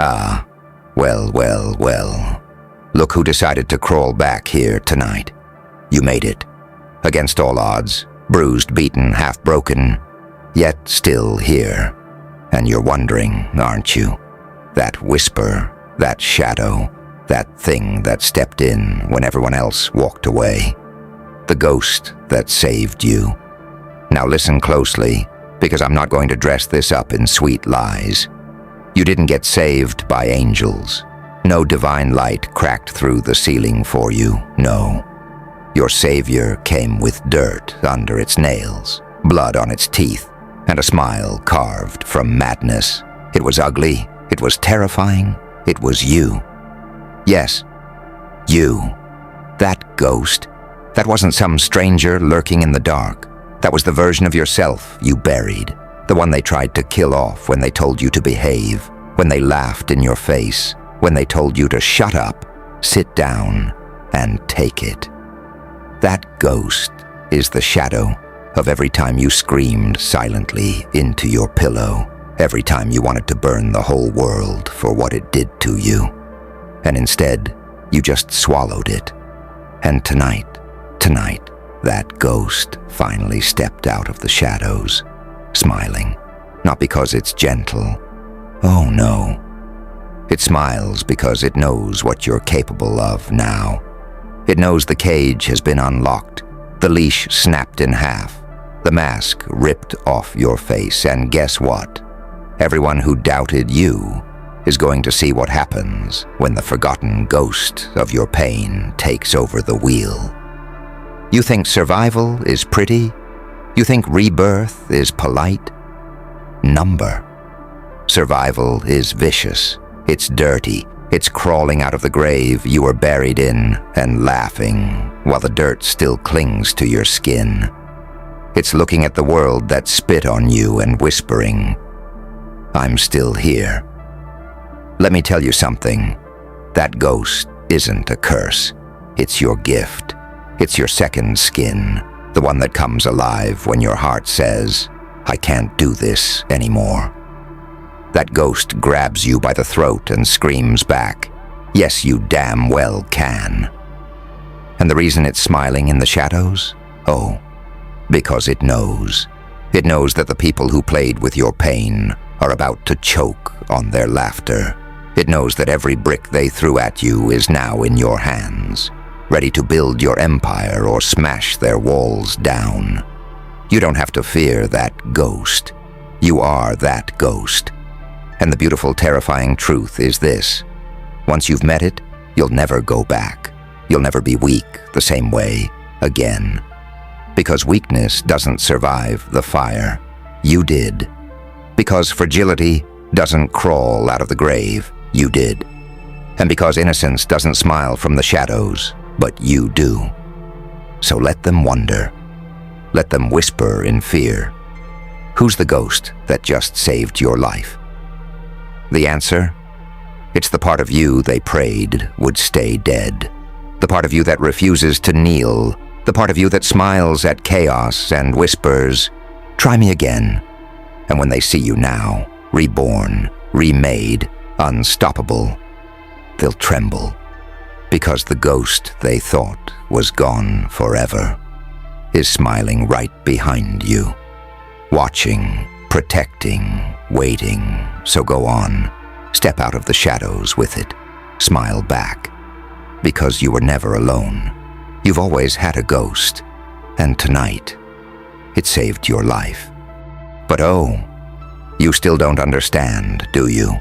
Ah, well, well, well. Look who decided to crawl back here tonight. You made it. Against all odds, bruised, beaten, half broken, yet still here. And you're wondering, aren't you? That whisper, that shadow, that thing that stepped in when everyone else walked away. The ghost that saved you. Now listen closely, because I'm not going to dress this up in sweet lies. You didn't get saved by angels. No divine light cracked through the ceiling for you, no. Your savior came with dirt under its nails, blood on its teeth, and a smile carved from madness. It was ugly, it was terrifying, it was you. Yes, you. That ghost. That wasn't some stranger lurking in the dark. That was the version of yourself you buried. The one they tried to kill off when they told you to behave, when they laughed in your face, when they told you to shut up, sit down, and take it. That ghost is the shadow of every time you screamed silently into your pillow, every time you wanted to burn the whole world for what it did to you. And instead, you just swallowed it. And tonight, that ghost finally stepped out of the shadows, smiling, not because it's gentle. Oh no. It smiles because it knows what you're capable of now. It knows the cage has been unlocked, the leash snapped in half, the mask ripped off your face, and guess what? Everyone who doubted you is going to see what happens when the forgotten ghost of your pain takes over the wheel. You think survival is pretty? You think rebirth is polite? Number. Survival is vicious. It's dirty. It's crawling out of the grave you were buried in and laughing while the dirt still clings to your skin. It's looking at the world that spit on you and whispering, "I'm still here." Let me tell you something. That ghost isn't a curse. It's your gift. It's your second skin, the one that comes alive when your heart says, "I can't do this anymore." That ghost grabs you by the throat and screams back, "Yes, you damn well can." And the reason it's smiling in the shadows? Oh, because it knows. It knows that the people who played with your pain are about to choke on their laughter. It knows that every brick they threw at you is now in your hands, ready to build your empire or smash their walls down. You don't have to fear that ghost. You are that ghost. And the beautiful, terrifying truth is this. Once you've met it, you'll never go back. You'll never be weak the same way again. Because weakness doesn't survive the fire. You did. Because fragility doesn't crawl out of the grave. You did. And because innocence doesn't smile from the shadows, but you do. So let them wonder. Let them whisper in fear. Who's the ghost that just saved your life? The answer? It's the part of you they prayed would stay dead. The part of you that refuses to kneel. The part of you that smiles at chaos and whispers, "Try me again." And when they see you now, reborn, remade, unstoppable, they'll tremble. Because the ghost they thought was gone forever is smiling right behind you. Watching, protecting, waiting. So go on. Step out of the shadows with it. Smile back. Because you were never alone. You've always had a ghost. And tonight, it saved your life. But oh, you still don't understand, do you?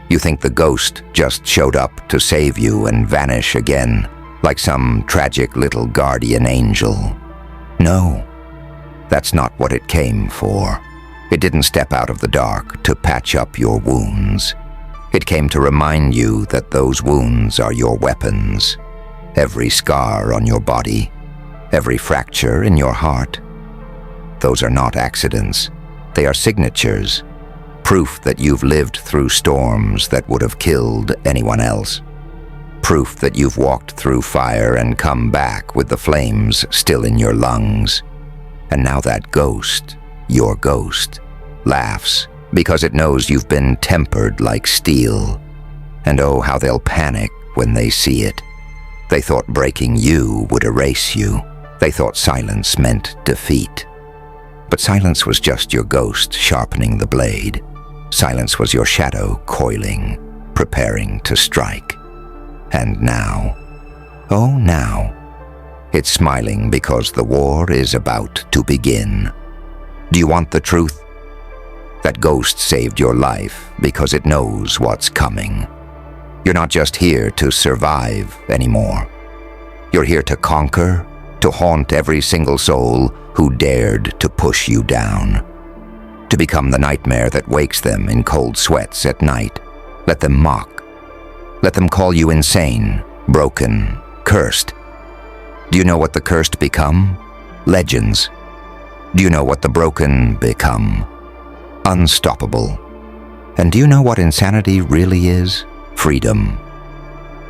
You think the ghost just showed up to save you and vanish again, like some tragic little guardian angel. No, that's not what it came for. It didn't step out of the dark to patch up your wounds. It came to remind you that those wounds are your weapons. Every scar on your body, every fracture in your heart. Those are not accidents. They are signatures. Proof that you've lived through storms that would have killed anyone else. Proof that you've walked through fire and come back with the flames still in your lungs. And now that ghost, your ghost, laughs because it knows you've been tempered like steel, And oh, how they'll panic when they see it. They thought breaking you would erase you. They thought silence meant defeat. But silence was just your ghost sharpening the blade. Silence was your shadow coiling, preparing to strike. And now, oh now, it's smiling because the war is about to begin. Do you want the truth? That ghost saved your life because it knows what's coming. You're not just here to survive anymore. You're here to conquer, to haunt every single soul who dared to push you down. To become the nightmare that wakes them in cold sweats at night. Let them mock. Let them call you insane, broken, cursed. Do you know what the cursed become? Legends. Do you know what the broken become? Unstoppable. And do you know what insanity really is? Freedom.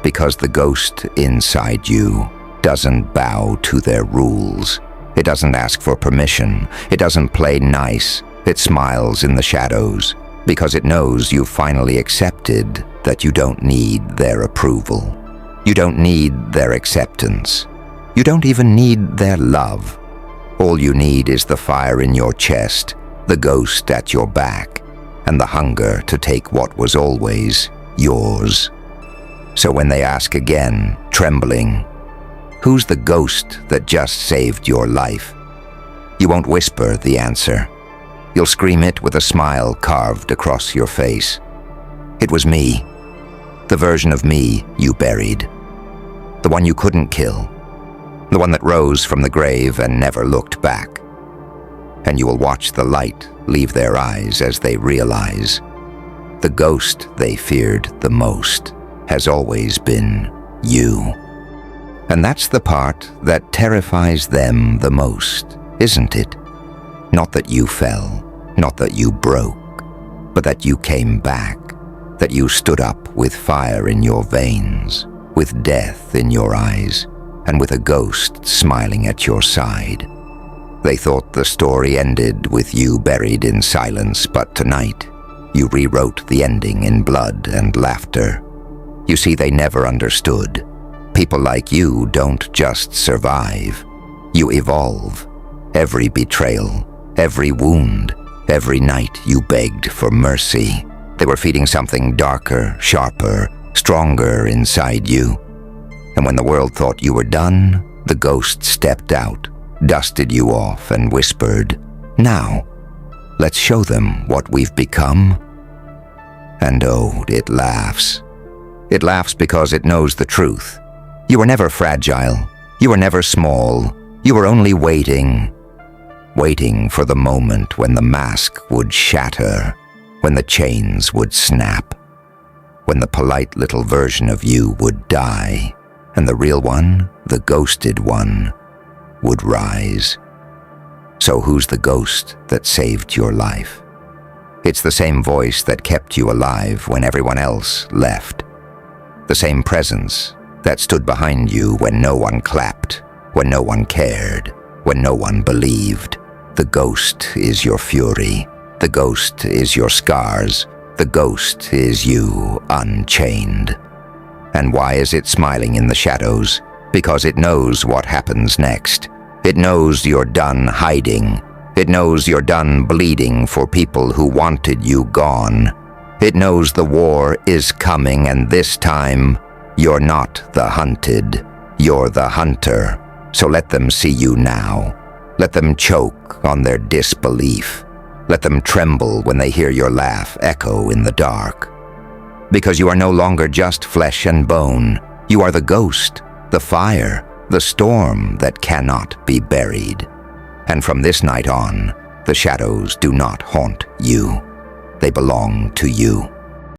Because the ghost inside you doesn't bow to their rules. It doesn't ask for permission. It doesn't play nice. It smiles in the shadows because it knows you've finally accepted that you don't need their approval. You don't need their acceptance. You don't even need their love. All you need is the fire in your chest, the ghost at your back, and the hunger to take what was always yours. So when they ask again, trembling, who's the ghost that just saved your life? You won't whisper the answer. You'll scream it with a smile carved across your face. It was me. The version of me you buried. The one you couldn't kill. The one that rose from the grave and never looked back. And you will watch the light leave their eyes as they realize the ghost they feared the most has always been you. And that's the part that terrifies them the most, isn't it? Not that you fell, not that you broke, but that you came back, that you stood up with fire in your veins, with death in your eyes, and with a ghost smiling at your side. They thought the story ended with you buried in silence, but tonight, you rewrote the ending in blood and laughter. You see, they never understood. People like you don't just survive. You evolve. Every betrayal, every wound, every night you begged for mercy. They were feeding something darker, sharper, stronger inside you. And when the world thought you were done, the ghost stepped out, dusted you off, and whispered, "Now, let's show them what we've become." And oh, it laughs. It laughs because it knows the truth. You were never fragile. You were never small. You were only waiting for the moment when the mask would shatter, when the chains would snap, when the polite little version of you would die, and the real one, the ghosted one, would rise. So who's the ghost that saved your life? It's the same voice that kept you alive when everyone else left. The same presence that stood behind you when no one clapped, when no one cared, when no one believed. The ghost is your fury. The ghost is your scars. The ghost is you unchained. And why is it smiling in the shadows? Because it knows what happens next. It knows you're done hiding. It knows you're done bleeding for people who wanted you gone. It knows the war is coming, and this time, you're not the hunted. You're the hunter. So let them see you now. Let them choke on their disbelief. Let them tremble when they hear your laugh echo in the dark. Because you are no longer just flesh and bone. You are the ghost, the fire, the storm that cannot be buried. And from this night on, the shadows do not haunt you. They belong to you.